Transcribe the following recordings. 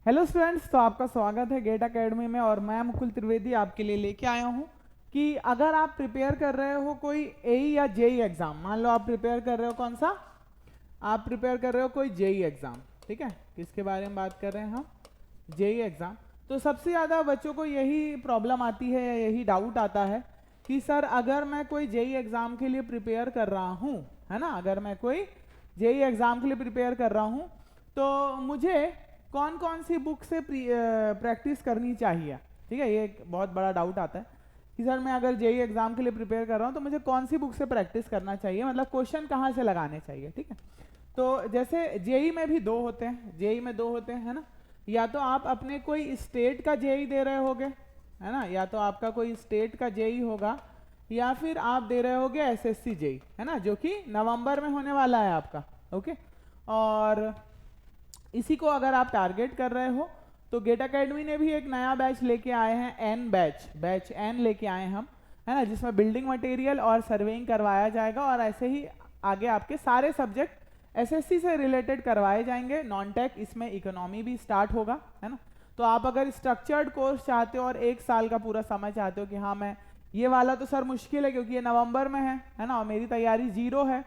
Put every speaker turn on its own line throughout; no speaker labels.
Hello students, तो आपका स्वागत है गेट एकेडमी में। और मैं मुकुल त्रिवेदी आपके लिए लेके आया हूँ कि अगर आप प्रिपेयर कर रहे हो कोई एई या जेई एग्ज़ाम, मान लो आप प्रिपेयर कर रहे हो कौन सा, आप प्रिपेयर कर रहे हो कोई जेई एग्ज़ाम, ठीक है। किसके बारे में बात कर रहे हैं हम? JE exam. तो सबसे ज़्यादा बच्चों को यही प्रॉब्लम आती है या यही डाउट आता है कि सर अगर मैं कोई जेई एग्ज़ाम के लिए प्रिपेयर कर रहा हूँ, है ना, अगर मैं कोई जेई एग्ज़ाम के लिए प्रिपेयर कर रहा हूँ तो मुझे कौन कौन सी बुक से प्रैक्टिस करनी चाहिए, ठीक है। ये एक बहुत बड़ा डाउट आता है कि सर मैं अगर जेई एग्ज़ाम के लिए प्रिपेयर कर रहा हूँ तो मुझे कौन सी बुक से प्रैक्टिस करना चाहिए, मतलब क्वेश्चन कहाँ से लगाने चाहिए, ठीक है। तो जैसे जेई में भी दो होते हैं, जेई में दो होते हैं, है ना। या तो आप अपने कोई स्टेट का जेई दे रहे होगे, है ना, या तो आपका कोई स्टेट का जेई होगा, या फिर आप दे रहे होगे एसएससी जेई, है ना, जो कि नवंबर में होने वाला है आपका, ओके। और इसी को अगर आप टारगेट कर रहे हो तो गेट एकेडमी ने भी एक नया बैच लेके आए हैं, एन बैच एन लेके आए हम, है ना, जिसमें बिल्डिंग मटेरियल और सर्वेइंग करवाया जाएगा। और ऐसे ही आगे आपके सारे सब्जेक्ट एसएससी से रिलेटेड करवाए जाएंगे। नॉन टेक इसमें इकोनॉमी भी स्टार्ट होगा, है ना। तो आप अगर स्ट्रक्चर्ड कोर्स चाहते हो और एक साल का पूरा समय चाहते हो कि हाँ मैं ये वाला तो सर मुश्किल है क्योंकि ये नवंबर में है ना, और मेरी तैयारी जीरो है,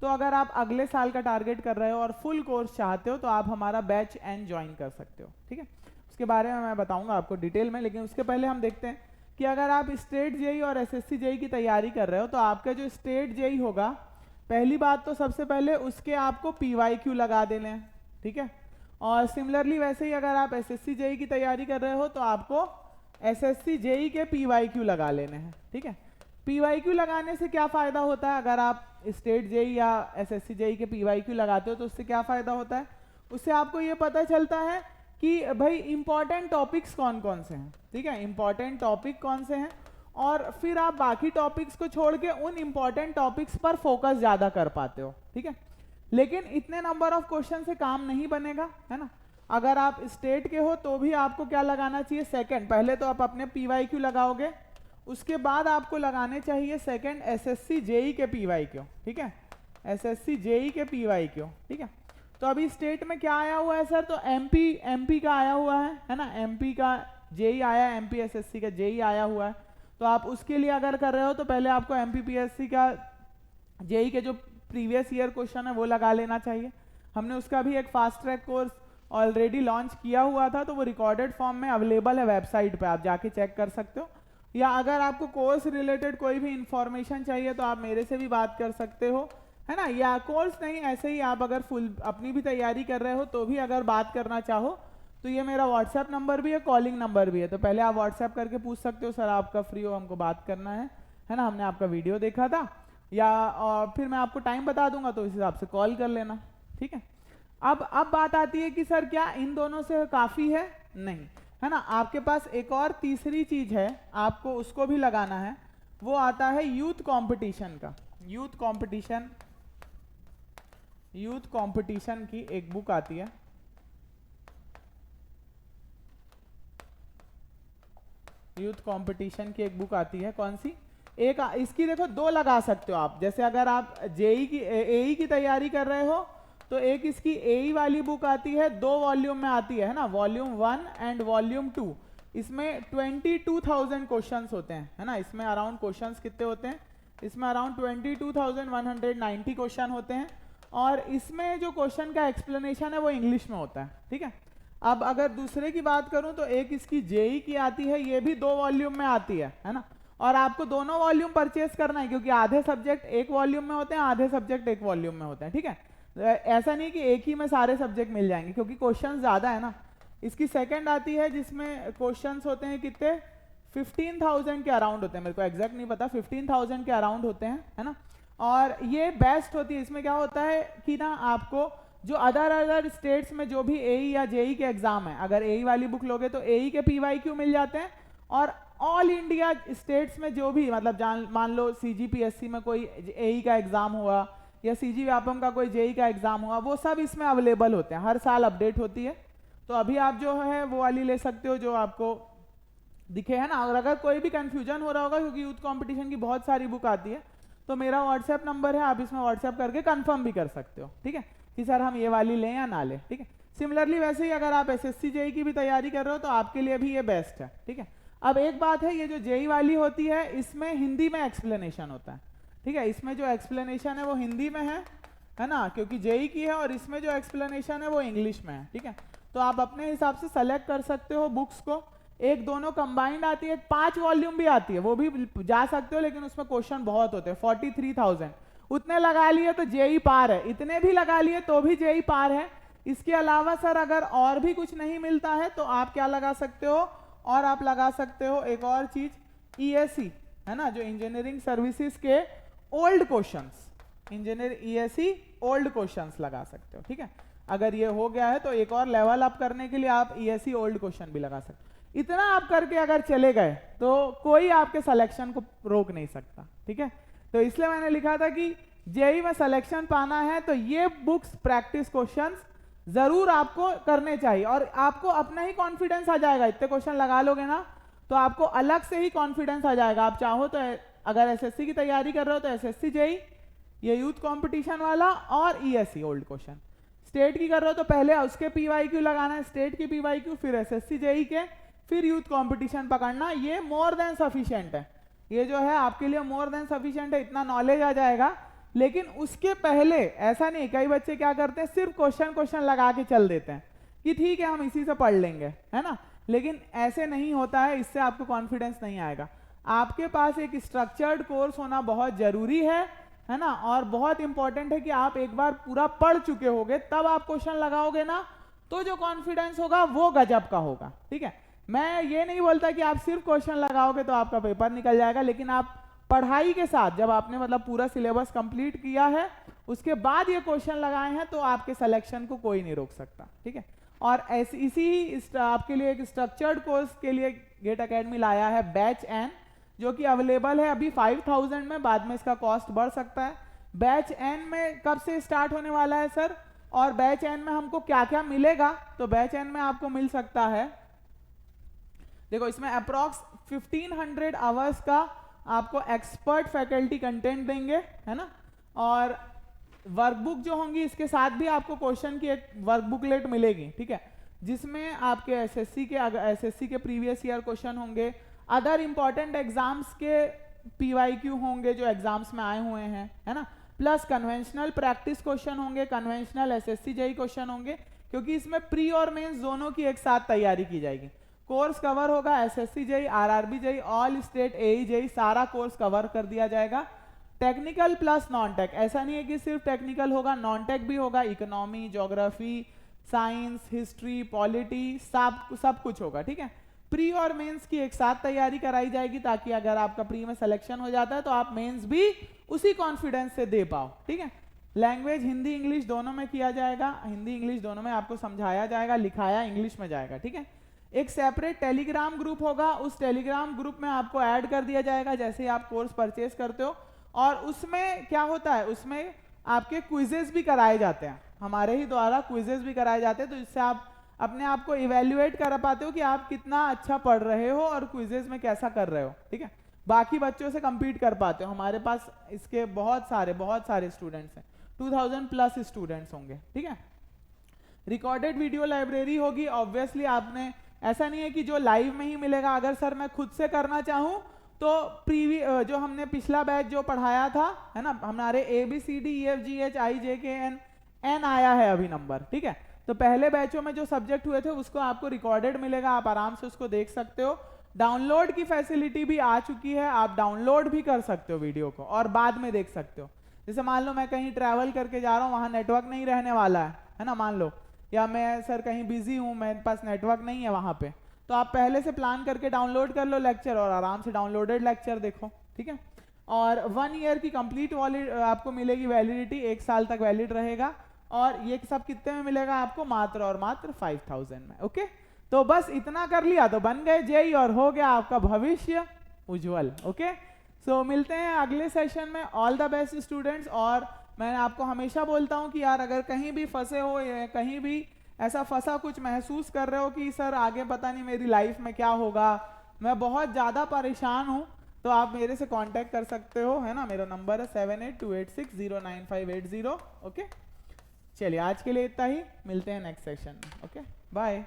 तो अगर आप अगले साल का टारगेट कर रहे हो और फुल कोर्स चाहते हो तो आप हमारा बैच एन ज्वाइन कर सकते हो, ठीक है। उसके बारे में मैं बताऊंगा आपको डिटेल में, लेकिन उसके पहले हम देखते हैं कि अगर आप स्टेट जेई और एसएससी जेई की तैयारी कर रहे हो तो आपका जो स्टेट जेई होगा, पहली बात तो सबसे पहले उसके आपको पीवाईक्यू लगा देने हैं, ठीक है। और सिमिलरली वैसे ही अगर आप एसएससी जेई की तैयारी कर रहे हो तो आपको एसएससी जेई के पीवाईक्यू लगा लेने हैं, ठीक है। पीवाईक्यू लगाने से क्या फ़ायदा होता है? अगर आप स्टेट जेई या एसएससी जेई के पीवाईक्यू लगाते हो तो उससे क्या फ़ायदा होता है? उससे आपको ये पता चलता है कि भाई इंपॉर्टेंट टॉपिक्स कौन कौन से हैं, ठीक है, इंपॉर्टेंट टॉपिक कौन से हैं, और फिर आप बाकी टॉपिक्स को छोड़ के उन इंपॉर्टेंट टॉपिक्स पर फोकस ज़्यादा कर पाते हो, ठीक है। लेकिन इतने नंबर ऑफ क्वेश्चन से काम नहीं बनेगा, है ना। अगर आप स्टेट के हो तो भी आपको क्या लगाना चाहिए? सेकंड, पहले तो आप अपने पीवाईक्यू लगाओगे, उसके बाद आपको लगाने चाहिए सेकंड एसएससी जेई के पीवाईक्यू, ठीक है, एसएससी जेई के पीवाईक्यू, ठीक है। तो अभी स्टेट में क्या आया हुआ है सर? तो एमपी का आया हुआ है ना, एमपी का जेई आया, एमपी एसएससी का जेई आया हुआ है। तो आप उसके लिए अगर कर रहे हो तो पहले आपको एमपीपीएससी का जेई के जो प्रीवियस ईयर क्वेश्चन है वो लगा लेना चाहिए। हमने उसका भी एक fast track course already launch किया हुआ था, तो वो रिकॉर्डेड फॉर्म में अवेलेबल है वेबसाइट पे, आप जाके चेक कर सकते हो। या अगर आपको कोर्स रिलेटेड कोई भी इंफॉर्मेशन चाहिए तो आप मेरे से भी बात कर सकते हो, है ना। या कोर्स नहीं, ऐसे ही आप अगर फुल अपनी भी तैयारी कर रहे हो तो भी अगर बात करना चाहो तो ये मेरा व्हाट्सएप नंबर भी है, कॉलिंग नंबर भी है। तो पहले आप व्हाट्सएप करके पूछ सकते हो सर आपका फ्री हो, हमको बात करना है ना, हमने आपका वीडियो देखा था, या और फिर मैं आपको टाइम बता दूंगा तो इस हिसाब से कॉल कर लेना, ठीक है। अब बात आती है कि सर क्या इन दोनों से काफ़ी है? नहीं, है ना। आपके पास एक और तीसरी चीज़ है, आपको उसको भी लगाना है, वो आता है यूथ कंपटीशन का। यूथ कंपटीशन की एक बुक आती है, यूथ कंपटीशन की एक बुक आती है, कौन सी? एक इसकी देखो दो लगा सकते हो आप। जैसे अगर आप जेई की एई की तैयारी कर रहे हो तो एक इसकी एई वाली बुक आती है, 2 वॉल्यूम में आती है ना, वॉल्यूम 1 एंड वॉल्यूम 2। इसमें 22,000 क्वेश्चंस होते हैं, है ना। इसमें अराउंड क्वेश्चंस कितने होते हैं? इसमें अराउंड 22,190 क्वेश्चन होते हैं, और इसमें जो क्वेश्चन का एक्सप्लेनेशन है वो इंग्लिश में होता है, ठीक है। अब अगर दूसरे की बात करूं तो एक इसकी जेई की आती है, ये भी 2 वॉल्यूम में आती है ना। और आपको दोनों वॉल्यूम परचेस करना है क्योंकि आधे सब्जेक्ट एक वॉल्यूम में होते हैं, आधे सब्जेक्ट एक वॉल्यूम में होते हैं, ठीक है। ऐसा नहीं कि एक ही में सारे सब्जेक्ट मिल जाएंगे क्योंकि क्वेश्चन ज़्यादा है ना। इसकी सेकंड आती है जिसमें क्वेश्चंस होते हैं कितने? 15,000 के अराउंड होते हैं, मेरे को एग्जैक्ट नहीं पता, 15,000 के अराउंड होते हैं, है ना। और ये बेस्ट होती है। इसमें क्या होता है कि ना आपको जो अदर स्टेट्स में जो भी एई या जेई के एग्जाम है, अगर एई वाली बुक लोगे तो एई के पीवाईक्यू मिल जाते हैं, और ऑल इंडिया स्टेट्स में जो भी मतलब मान लो सीजीपीएससी में कोई एई का एग्जाम हुआ या सीजी व्यापम का कोई जेई का एग्जाम हुआ, वो सब इसमें अवेलेबल होते हैं, हर साल अपडेट होती है। तो अभी आप जो है वो वाली ले सकते हो जो आपको दिखे, है ना। और अगर कोई भी कंफ्यूजन हो रहा होगा क्योंकि यूथ कंपटीशन की बहुत सारी बुक आती है, तो मेरा व्हाट्सएप नंबर है, आप इसमें व्हाट्सएप करके कंफर्म भी कर सकते हो, ठीक है, कि सर हम ये वाली लें या ना लें, ठीक है। सिमिलरली वैसे ही अगर आप एसएससी जेई की भी तैयारी कर रहे हो तो आपके लिए भी ये बेस्ट है, ठीक है। अब एक बात है, ये जो जेई वाली होती है इसमें हिंदी में एक्सप्लेनेशन होता है, ठीक है। इसमें जो एक्सप्लेनेशन है वो हिंदी में है ना, क्योंकि जेई की है, और इसमें जो एक्सप्लेनेशन है वो इंग्लिश में है, ठीक है। तो आप अपने हिसाब से सेलेक्ट कर सकते हो बुक्स को, एक दोनों कंबाइंड आती है, 5 वॉल्यूम भी आती है, वो भी जा सकते हो, लेकिन उसमें क्वेश्चन बहुत होते हैं, 43,000 उतने लगा लिए तो जेई पार है, इतने भी लगा लिए तो भी जेई पार है। इसके अलावा सर अगर और भी कुछ नहीं मिलता है तो आप क्या लगा सकते हो, और आप लगा सकते हो एक और चीज, ईएससी है ना, जो इंजीनियरिंग सर्विसेज के old questions, engineer ESC old questions लगा सकते हो, ठीक है। अगर ये हो गया है तो एक और लेवल अप करने के लिए आप ईएससी ओल्ड क्वेश्चन भी लगा सकते हो। इतना आप करके अगर चले गए तो कोई आपके सिलेक्शन को रोक नहीं सकता, ठीक है। तो इसलिए मैंने लिखा था कि जेई में सिलेक्शन पाना है तो ये बुक्स प्रैक्टिस क्वेश्चंस जरूर आपको करने चाहिए, और आपको अपना ही कॉन्फिडेंस आ जाएगा, इतने क्वेश्चन लगा लोगे ना तो आपको अलग से ही कॉन्फिडेंस आ जाएगा। आप चाहो तो अगर एसएससी की तैयारी कर रहे हो तो एसएससी जेई, ये यूथ कंपटीशन वाला, और ईएससी ओल्ड क्वेश्चन। स्टेट की कर रहे हो तो पहले उसके पीवाईक्यू लगाना है, स्टेट की पीवाईक्यू, फिर एसएससी जेई के, फिर यूथ कंपटीशन पकड़ना, ये मोर देन सफिशिएंट है, ये जो है आपके लिए मोर देन सफिशिएंट है, इतना नॉलेज आ जाएगा। लेकिन उसके पहले ऐसा नहीं, कई बच्चे क्या करते हैं सिर्फ क्वेश्चन लगा के चल देते हैं कि ठीक है हम इसी से पढ़ लेंगे, है ना, लेकिन ऐसे नहीं होता है, इससे आपको कॉन्फिडेंस नहीं आएगा। आपके पास एक स्ट्रक्चर्ड कोर्स होना बहुत जरूरी है ना, और बहुत इंपॉर्टेंट है कि आप एक बार पूरा पढ़ चुके होगे तब आप क्वेश्चन लगाओगे ना, तो जो कॉन्फिडेंस होगा वो गजब का होगा, ठीक है। मैं ये नहीं बोलता कि आप सिर्फ क्वेश्चन लगाओगे तो आपका पेपर निकल जाएगा, लेकिन आप पढ़ाई के साथ जब आपने मतलब पूरा सिलेबस कंप्लीट किया है उसके बाद ये क्वेश्चन लगाए हैं तो आपके सिलेक्शन को कोई नहीं रोक सकता, ठीक है। और इसी आपके लिए एक स्ट्रक्चर्ड कोर्स के लिए गेट एकेडमी लाया है बैच एन, जो कि अवेलेबल है अभी 5,000 में, बाद में इसका कॉस्ट बढ़ सकता है। बैच एन में कब से स्टार्ट होने वाला है सर, और बैच एन में हमको क्या क्या मिलेगा, तो बैच एन में आपको मिल सकता है, देखो इसमें अप्रॉक्स 1500 आवर्स का आपको एक्सपर्ट फैकल्टी कंटेंट देंगे, है ना, और वर्कबुक जो होंगी इसके साथ भी आपको क्वेश्चन की एक वर्क बुकलेट मिलेगी, ठीक है, जिसमें आपके एसएससी के प्रीवियस ईयर क्वेश्चन होंगे, अदर इंपॉर्टेंट एग्जाम्स के पीवाईक्यू होंगे जो एग्जाम्स में आए हुए हैं, है ना, प्लस कन्वेंशनल प्रैक्टिस क्वेश्चन होंगे, कन्वेंशनल एसएससी जेई क्वेश्चन होंगे, क्योंकि इसमें प्री और मेंस दोनों की एक साथ तैयारी की जाएगी। कोर्स कवर होगा SSC JE, RRB JE, all state AE JE, सारा कोर्स कवर कर दिया जाएगा। टेक्निकल प्लस नॉन टेक, ऐसा नहीं है कि सिर्फ टेक्निकल होगा, नॉन टेक भी होगा, economy, geography, science, history, polity, सब कुछ होगा, ठीक है। प्री और मेंस की एक साथ तैयारी कराई जाएगी, ताकि अगर आपका प्री में सिलेक्शन हो जाता है तो आप मेंस भी उसी कॉन्फिडेंस से दे पाओ, ठीक है। लैंग्वेज हिंदी इंग्लिश दोनों में किया जाएगा, हिंदी इंग्लिश दोनों में आपको समझाया जाएगा, लिखाया इंग्लिश में जाएगा, ठीक है। एक सेपरेट टेलीग्राम ग्रुप होगा, उस टेलीग्राम ग्रुप में आपको ऐड कर दिया जाएगा जैसे आप कोर्स परचेज करते हो, और उसमें क्या होता है, उसमें आपके क्विजेस भी कराए जाते हैं, हमारे ही द्वारा क्विजेस भी कराए जाते हैं, तो इससे आप अपने आप को इवेल्युएट कर पाते हो कि आप कितना अच्छा पढ़ रहे हो और क्विजेस में कैसा कर रहे हो, ठीक है। बाकी बच्चों से compete कर पाते हो, हमारे पास इसके बहुत सारे स्टूडेंट्स हैं, 2000 प्लस स्टूडेंट्स होंगे, ठीक है। रिकॉर्डेड वीडियो लाइब्रेरी होगी, ऑब्वियसली आपने, ऐसा नहीं है कि जो लाइव में ही मिलेगा, अगर सर मैं खुद से करना चाहूँ तो जो हमने पिछला बैच जो पढ़ाया था, है ना, हमारे ABCDEFGHIJKN N आया है अभी नंबर, ठीक है, तो पहले बैचों में जो सब्जेक्ट हुए थे उसको आपको रिकॉर्डेड मिलेगा, आप आराम से उसको देख सकते हो। डाउनलोड की फैसिलिटी भी आ चुकी है, आप डाउनलोड भी कर सकते हो वीडियो को और बाद में देख सकते हो। जैसे मान लो मैं कहीं ट्रैवल करके जा रहा हूँ, वहाँ नेटवर्क नहीं रहने वाला है ना, मान लो, या मैं सर कहीं बिजी हूँ, मेरे पास नेटवर्क नहीं है वहाँ पे, तो आप पहले से प्लान करके डाउनलोड कर लो लेक्चर और आराम से डाउनलोडेड लेक्चर देखो, ठीक है। और 1 ईयर की कंप्लीट आपको मिलेगी वैलिडिटी, 1 साल तक वैलिड रहेगा, और ये सब कितने में मिलेगा आपको, मात्र और मात्र 5000 में, ओके। तो बस इतना कर लिया तो बन गए जेई और हो गया आपका भविष्य उज्जवल, ओके। सो मिलते हैं अगले सेशन में, ऑल द बेस्ट स्टूडेंट्स। और मैं आपको हमेशा बोलता हूँ कि यार अगर कहीं भी फंसे हो या कहीं भी ऐसा फंसा कुछ महसूस कर रहे हो कि सर आगे पता नहीं मेरी लाइफ में क्या होगा, मैं बहुत ज़्यादा परेशान हूँ, तो आप मेरे से कांटेक्ट कर सकते हो, है ना, मेरा नंबर है 7828609580, ओके। चलिए आज के लिए इतना ही, मिलते हैं नेक्स्ट सेशन में। Okay bye.